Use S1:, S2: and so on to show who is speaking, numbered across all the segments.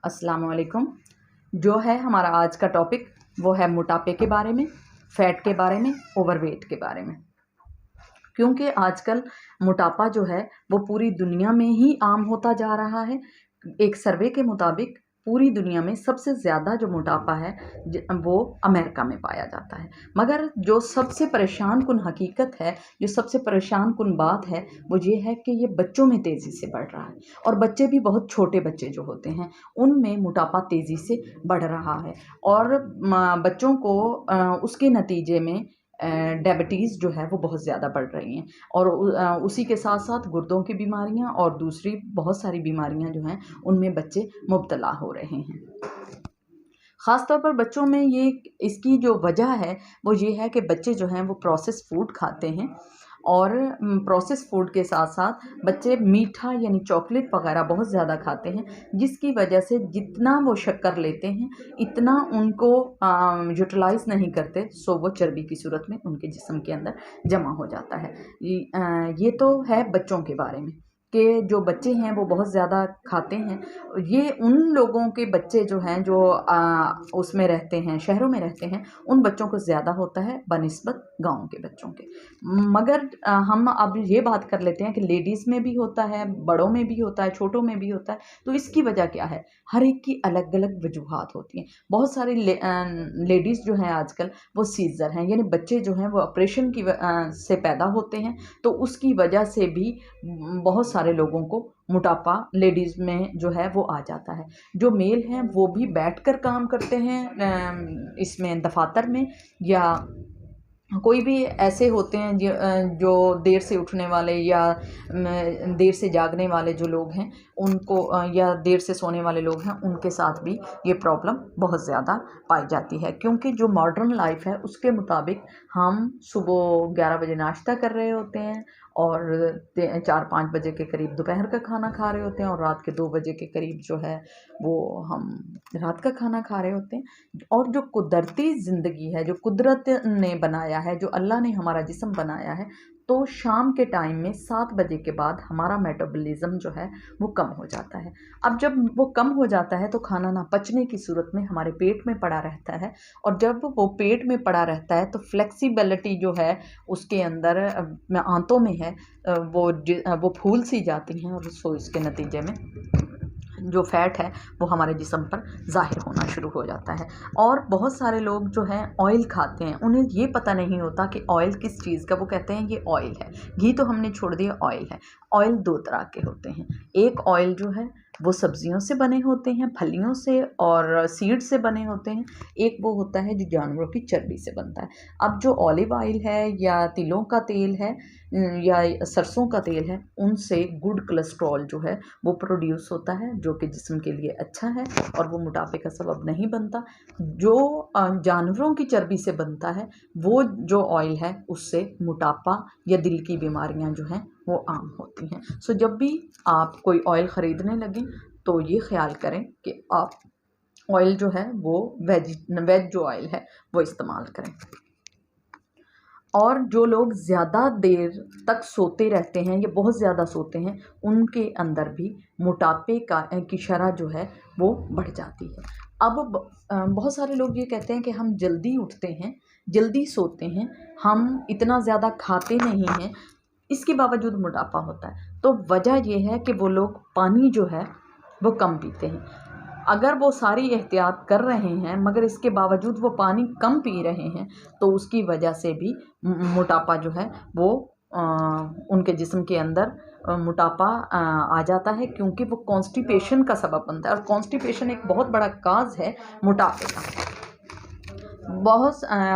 S1: अस्सलाम वालेकुम। जो है हमारा आज का टॉपिक वो है मोटापे के बारे में, फ़ैट के बारे में, ओवरवेट के बारे में। क्योंकि आजकल मोटापा जो है वो पूरी दुनिया में ही आम होता जा रहा है। एक सर्वे के मुताबिक पूरी दुनिया में सबसे ज़्यादा जो मोटापा है वो अमेरिका में पाया जाता है। मगर जो सबसे परेशान कुन हकीकत है, जो सबसे परेशान कुन बात है वो ये है कि ये बच्चों में तेज़ी से बढ़ रहा है और बच्चे भी बहुत छोटे बच्चे जो होते हैं उनमें मोटापा तेज़ी से बढ़ रहा है। और बच्चों को उसके नतीजे में डायबिटीज़ जो है वो बहुत ज़्यादा बढ़ रही हैं और उसी के साथ साथ गुर्दों की बीमारियां और दूसरी बहुत सारी बीमारियां जो हैं उनमें बच्चे मुब्तला हो रहे हैं। ख़ास तौर पर बच्चों में ये इसकी जो वजह है वो ये है कि बच्चे जो हैं वो प्रोसेस फूड खाते हैं और प्रोसेस फूड के साथ साथ बच्चे मीठा यानी चॉकलेट वगैरह बहुत ज़्यादा खाते हैं, जिसकी वजह से जितना वो शक्कर लेते हैं इतना उनको यूटिलाइज़ नहीं करते, सो वो चर्बी की सूरत में उनके जिस्म के अंदर जमा हो जाता है। ये तो है बच्चों के बारे में कि जो बच्चे हैं वो बहुत ज़्यादा खाते हैं। ये उन लोगों के बच्चे जो हैं जो उसमें रहते हैं, शहरों में रहते हैं, उन बच्चों को ज़्यादा होता है बनिस्बत गाँव के बच्चों के। मगर हम अब ये बात कर लेते हैं कि लेडीज़ में भी होता है, बड़ों में भी होता है, छोटों में भी होता है। तो इसकी वजह क्या है? हर एक की अलग-अलग वजूहात होती हैं। बहुत सारी लेडीज़ जो हैं आजकल वो सीज़र हैं, यानी बच्चे जो हैं वो ऑपरेशन से पैदा होते हैं, तो उसकी वजह से भी बहुत सारे लोगों को मोटापा लेडीज़ में जो है वो आ जाता है। जो मेल हैं वो भी बैठकर काम करते हैं इसमें दफ़ातर में, या कोई भी ऐसे होते हैं जो देर से उठने वाले या देर से जागने वाले जो लोग हैं उनको या देर से सोने वाले लोग हैं उनके साथ भी ये प्रॉब्लम बहुत ज़्यादा पाई जाती है। क्योंकि जो मॉडर्न लाइफ है उसके मुताबिक हम सुबह 11 बजे नाश्ता कर रहे होते हैं और 4-5 बजे के करीब दोपहर का खाना खा रहे होते हैं और रात के 2 बजे के करीब जो है वो हम रात का खाना खा रहे होते हैं। और जो कुदरती ज़िंदगी है, जो कुदरत ने बनाया है, जो अल्लाह ने हमारा जिस्म बनाया है, तो शाम के टाइम में 7 बजे के बाद हमारा मेटाबॉलिज़्म जो है वो कम हो जाता है। अब जब वो कम हो जाता है तो खाना ना पचने की सूरत में हमारे पेट में पड़ा रहता है और जब वो पेट में पड़ा रहता है तो फ्लेक्सिबिलिटी जो है उसके अंदर आंतों में है, वो फूल सी जाती हैं और सो इसके नतीजे में जो फ़ैट है वो हमारे जिस्म पर ज़ाहिर होना शुरू हो जाता है। और बहुत सारे लोग जो हैं ऑयल खाते हैं, उन्हें ये पता नहीं होता कि ऑयल किस चीज़ का, वो कहते हैं ये ऑयल है। घी तो हमने छोड़ दिया, ऑयल है। ऑयल 2 तरह के होते हैं। एक ऑयल जो है वो सब्जियों से बने होते हैं, फलियों से और सीड से बने होते हैं। एक वो होता है जो जानवरों की चर्बी से बनता है। अब जो ऑलिव ऑयल है या तिलों का तेल है या सरसों का तेल है, उनसे गुड कोलेस्ट्रॉल जो है वो प्रोड्यूस होता है, जो कि जिस्म के लिए अच्छा है और वो मोटापे का सबब नहीं बनता। जो जानवरों की चर्बी से बनता है वो जो ऑयल है उससे मोटापा या दिल की बीमारियां जो हैं वो आम होती हैं। सो जब भी आप कोई ऑयल ख़रीदने लगें तो ये ख़्याल करें कि आप ऑयल जो है वो वेज जो ऑयल है वो इस्तेमाल करें। और जो लोग ज़्यादा देर तक सोते रहते हैं या बहुत ज़्यादा सोते हैं उनके अंदर भी मोटापे की शरह जो है वो बढ़ जाती है। अब बहुत सारे लोग ये कहते हैं कि हम जल्दी उठते हैं, जल्दी सोते हैं, हम इतना ज़्यादा खाते नहीं हैं, इसके बावजूद मोटापा होता है। तो वजह ये है कि वो लोग पानी जो है वो कम पीते हैं। अगर वो सारी एहतियात कर रहे हैं मगर इसके बावजूद वो पानी कम पी रहे हैं तो उसकी वजह से भी मोटापा जो है वो उनके जिस्म के अंदर मोटापा आ जाता है, क्योंकि वो कॉन्स्टिपेशन का सबब बनता है और कॉन्स्टिपेशन एक बहुत बड़ा काज है मोटापे का।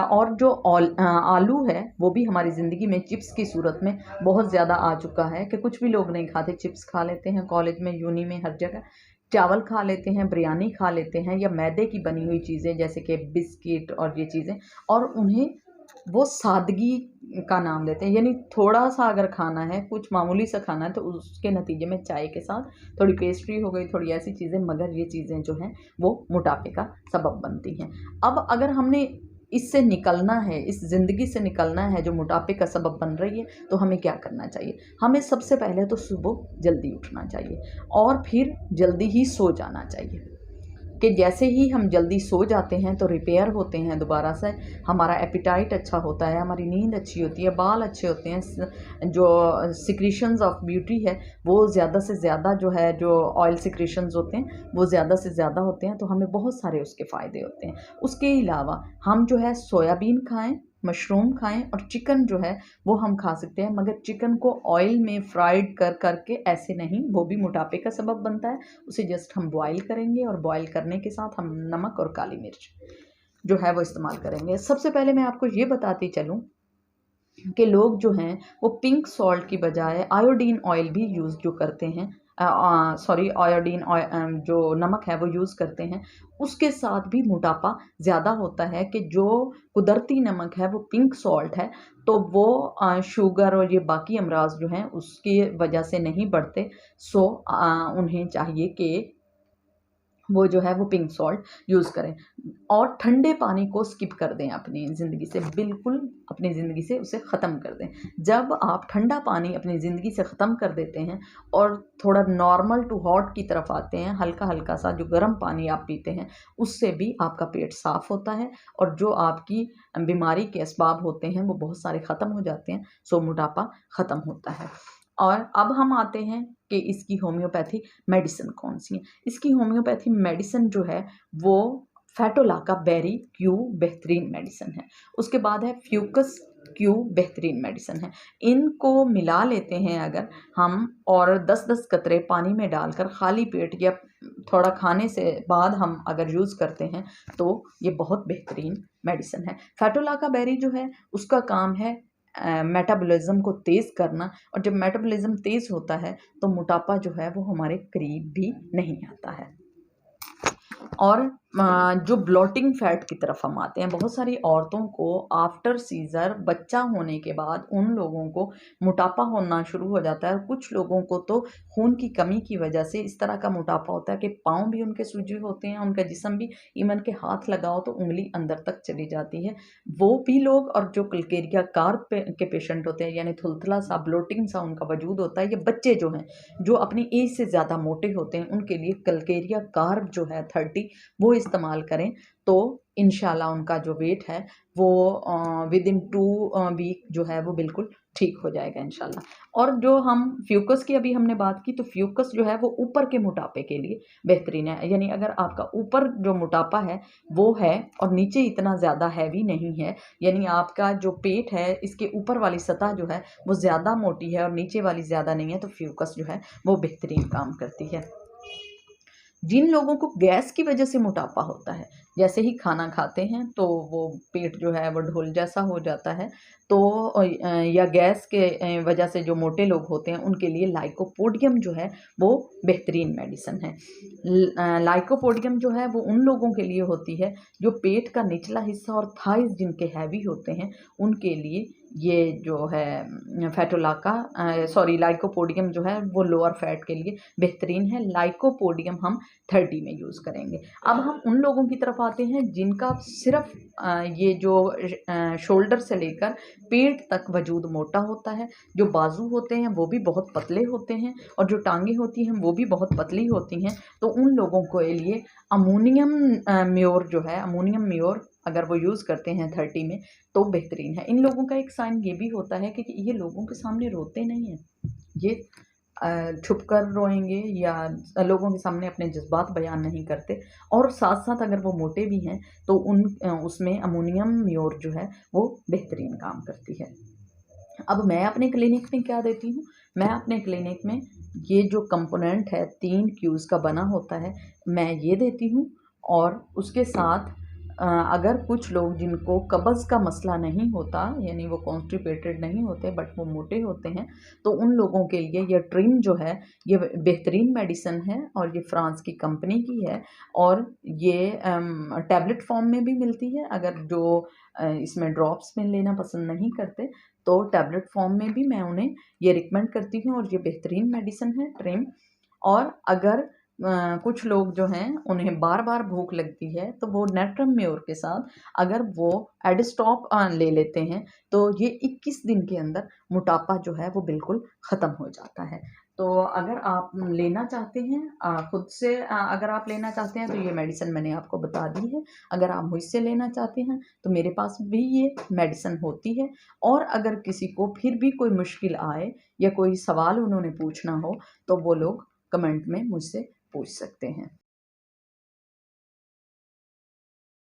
S1: और जो आलू है वो भी हमारी ज़िंदगी में चिप्स की सूरत में बहुत ज़्यादा आ चुका है कि कुछ भी लोग नहीं खाते, चिप्स खा लेते हैं, कॉलेज में, यूनी में, हर जगह चावल खा लेते हैं, बिरयानी खा लेते हैं या मैदे की बनी हुई चीज़ें जैसे कि बिस्किट और ये चीज़ें, और उन्हें वो सादगी का नाम लेते हैं। यानी थोड़ा सा अगर खाना है, कुछ मामूली सा खाना है तो उसके नतीजे में चाय के साथ थोड़ी पेस्ट्री हो गई, थोड़ी ऐसी चीज़ें, मगर ये चीज़ें जो हैं वो मोटापे का सबब बनती हैं। अब अगर हमने इससे निकलना है, इस ज़िंदगी से निकलना है जो मोटापे का सबब बन रही है, तो हमें क्या करना चाहिए? हमें सबसे पहले तो सुबह जल्दी उठना चाहिए और फिर जल्दी ही सो जाना चाहिए। कि जैसे ही हम जल्दी सो जाते हैं तो रिपेयर होते हैं दोबारा से, हमारा एपिटाइट अच्छा होता है, हमारी नींद अच्छी होती है, बाल अच्छे होते हैं, जो सिक्रीशंस ऑफ ब्यूटी है वो ज़्यादा से ज़्यादा जो है, जो ऑयल सिक्रीशंस होते हैं वो ज़्यादा से ज़्यादा होते हैं, तो हमें बहुत सारे उसके फ़ायदे होते हैं। उसके अलावा हम जो है सोयाबीन खाएँ, मशरूम खाएँ और चिकन जो है वो हम खा सकते हैं, मगर चिकन को ऑयल में फ्राइड कर करके ऐसे नहीं, वो भी मोटापे का सबब बनता है। उसे जस्ट हम बॉयल करेंगे और बॉयल करने के साथ हम नमक और काली मिर्च जो है वो इस्तेमाल करेंगे। सबसे पहले मैं आपको ये बताती चलूँ कि लोग जो हैं वो पिंक सॉल्ट की बजाय आयोडीन ऑयल भी यूज़ जो करते हैं, सॉरी आयोडीन जो नमक है वो यूज़ करते हैं, उसके साथ भी मोटापा ज़्यादा होता है। कि जो कुदरती नमक है वो पिंक सॉल्ट है, तो वो शुगर और ये बाकी अमराज जो हैं उसकी वजह से नहीं बढ़ते। सो उन्हें चाहिए कि वो जो है वो पिंक सॉल्ट यूज़ करें और ठंडे पानी को स्किप कर दें अपनी ज़िंदगी से, बिल्कुल अपनी ज़िंदगी से उसे ख़त्म कर दें। जब आप ठंडा पानी अपनी ज़िंदगी से ख़त्म कर देते हैं और थोड़ा नॉर्मल टू हॉट की तरफ आते हैं, हल्का-हल्का सा जो गर्म पानी आप पीते हैं, उससे भी आपका पेट साफ़ होता है और जो आपकी बीमारी के असबाब होते हैं वो बहुत सारे ख़त्म हो जाते हैं। सो मोटापा ख़त्म होता है। और अब हम आते हैं कि इसकी होम्योपैथी मेडिसिन कौन-सी है। इसकी होम्योपैथी मेडिसिन जो है वो फेटोलाका बेरी क्यू बेहतरीन मेडिसिन है। उसके बाद है फ्यूकस क्यू बेहतरीन मेडिसिन है। इनको मिला लेते हैं अगर हम और 10-10 कतरे पानी में डालकर खाली पेट या थोड़ा खाने से बाद हम अगर यूज़ करते हैं तो ये बहुत बेहतरीन मेडिसिन है। फेटोलाका बेरी जो है उसका काम है मेटाबॉलिज़्म को तेज़ करना, और जब मेटाबॉलिज़्म तेज़ होता है तो मोटापा जो है वो हमारे करीब भी नहीं आता है। और जो ब्लोटिंग फैट की तरफ हम आते हैं, बहुत सारी औरतों को आफ्टर सीज़र बच्चा होने के बाद उन लोगों को मोटापा होना शुरू हो जाता है। और कुछ लोगों को तो खून की कमी की वजह से इस तरह का मोटापा होता है कि पाँव भी उनके सूजे होते हैं, उनका जिस्म भी, इवन के हाथ लगाओ तो उंगली अंदर तक चली जाती है। वो भी लोग, और जो कलकेरिया कार्ब के पेशेंट होते हैं, यानी थुलथुला सा ब्लोटिंग सा उनका वजूद होता है, ये बच्चे जो हैं जो अपनी एज से ज़्यादा मोटे होते हैं, उनके लिए कलकेरिया कार्ब जो है 30 वो इस्तेमाल करें तो इंशाल्लाह उनका जो वेट है वो विदिन 2 वीक जो है वो बिल्कुल ठीक हो जाएगा इंशाल्लाह। और जो हम फ्यूकस की अभी हमने बात की, तो फ्यूकस जो है वो ऊपर के मोटापे के लिए बेहतरीन है। यानी अगर आपका ऊपर जो मोटापा है वो है और नीचे इतना ज़्यादा हैवी नहीं है, यानी आपका जो पेट है इसके ऊपर वाली सतह जो है वो ज़्यादा मोटी है और नीचे वाली ज़्यादा नहीं है, तो फ्यूकस जो है वो बेहतरीन काम करती है। जिन लोगों को गैस की वजह से मोटापा होता है, जैसे ही खाना खाते हैं तो वो पेट जो है वो ढोल जैसा हो जाता है, तो या गैस के वजह से जो मोटे लोग होते हैं उनके लिए लाइकोपोडियम जो है वो बेहतरीन मेडिसिन है। लाइकोपोडियम जो है वो उन लोगों के लिए होती है जो पेट का निचला हिस्सा और थाइज़ जिनके हैवी होते हैं, उनके लिए ये जो है फेटोलाका सॉरी लाइकोपोडियम जो है वो लोअर फैट के लिए बेहतरीन है। लाइकोपोडियम हम 30 में यूज़ करेंगे। अब हम उन लोगों की तरफ आते हैं जिनका सिर्फ ये जो शोल्डर से लेकर पेट तक वजूद मोटा होता है, जो बाजू होते हैं वो भी बहुत पतले होते हैं और जो टांगें होती हैं वो भी बहुत पतली होती हैं, तो उन लोगों के लिए अमोनियम म्योर जो है, अमोनियम म्योर अगर वो यूज़ करते हैं 30 में तो बेहतरीन है। इन लोगों का एक साइन ये भी होता है कि ये लोगों के सामने रोते नहीं हैं, ये छुप कर रोएँगे या लोगों के सामने अपने जज़्बात बयान नहीं करते, और साथ-साथ अगर वो मोटे भी हैं तो उसमें अमोनियम म्योर जो है वो बेहतरीन काम करती है। अब मैं अपने क्लिनिक में क्या देती हूँ, मैं अपने क्लिनिक में ये जो कंपोनेंट है 3 क्यूज़ का बना होता है, मैं ये देती हूँ। और उसके साथ अगर कुछ लोग जिनको कब्ज़ का मसला नहीं होता, यानी वो कॉन्स्टिपेटेड नहीं होते बट वो मोटे होते हैं, तो उन लोगों के लिए ये ट्रिम जो है ये बेहतरीन मेडिसिन है और ये फ्रांस की कंपनी की है। और ये टैबलेट फॉर्म में भी मिलती है, अगर जो इसमें ड्रॉप्स में लेना पसंद नहीं करते तो टैबलेट फॉर्म में भी मैं उन्हें ये रिकमेंड करती हूँ, और ये बेहतरीन मेडिसिन है ट्रिम। और अगर कुछ लोग जो हैं उन्हें बार-बार भूख लगती है तो वो नेट्रम म्योर के साथ अगर वो एडिस्टॉप ले लेते हैं तो ये 21 दिन के अंदर मोटापा जो है वो बिल्कुल ख़त्म हो जाता है। तो अगर आप लेना चाहते हैं खुद से अगर आप लेना चाहते हैं तो ये मेडिसिन मैंने आपको बता दी है। अगर आप मुझसे लेना चाहते हैं तो मेरे पास भी ये मेडिसिन होती है। और अगर किसी को फिर भी कोई मुश्किल आए या कोई सवाल उन्होंने पूछना हो तो वो लोग कमेंट में मुझसे पूछ सकते हैं।